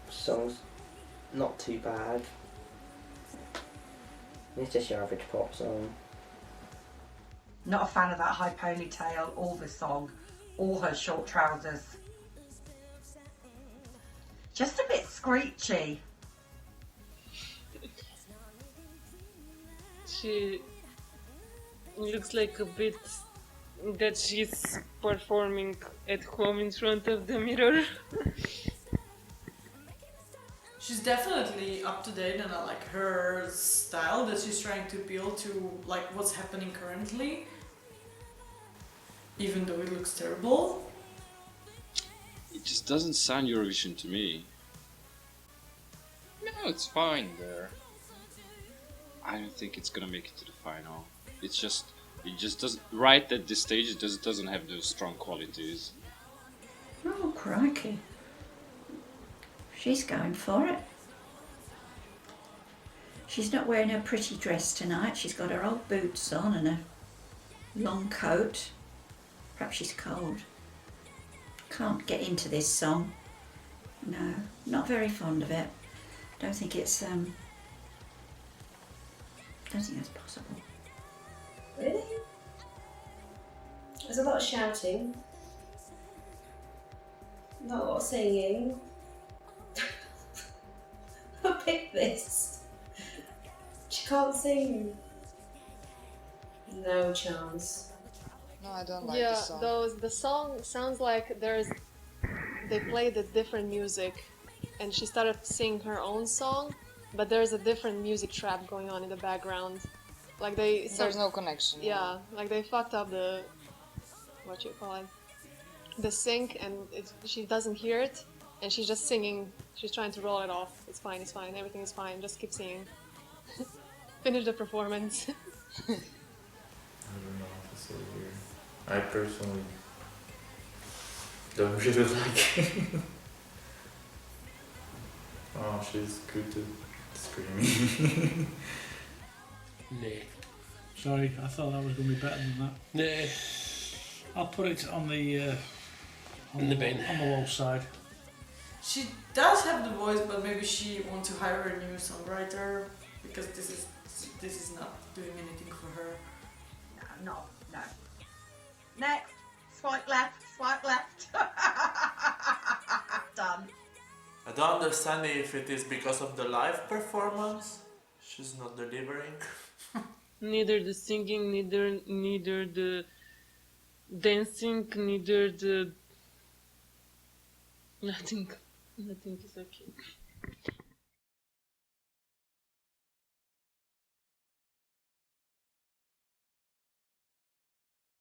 Song's not too bad. It's just your average pop song. Not a fan of that high ponytail or the song or her short trousers. Just a bit screechy. She looks like a bit that she's performing at home in front of the mirror. She's definitely up to date and I like her style that she's trying to appeal to like what's happening currently. Even though it looks terrible. It just doesn't sound Eurovision to me. No, it's fine there. I don't think it's gonna make it to the final. It just doesn't. Right at this stage, it just doesn't have those strong qualities. Oh, crikey. She's going for it. She's not wearing her pretty dress tonight. She's got her old boots on and a long coat. Perhaps she's cold. Can't get into this song. No, not very fond of it. Don't think it's don't think that's possible. Really? There's a lot of shouting. Not a lot of singing. I picked this. She can't sing. No chance. No, I don't like the song. The song sounds like they played a different music and she started singing her own song, but there's a different music track going on in the background. Like there's no connection. Yeah, like they fucked up the, what you call it, the sync, and she doesn't hear it, and she's just singing. She's trying to roll it off. It's fine, everything is fine. Just keep singing. Finish the performance. I don't know what to say here. I personally don't really like it. Oh, she's good at screaming. Nah. Sorry, I thought that was going to be better than that. Nah. I'll put it on the in the bin. On the low side. She does have the voice, but maybe she wants to hire a new songwriter because this is not doing anything for her. No. Next. Swipe left. Done. I don't understand if it is because of the live performance. She's not delivering. Neither the singing, neither the dancing, neither the... Nothing is okay.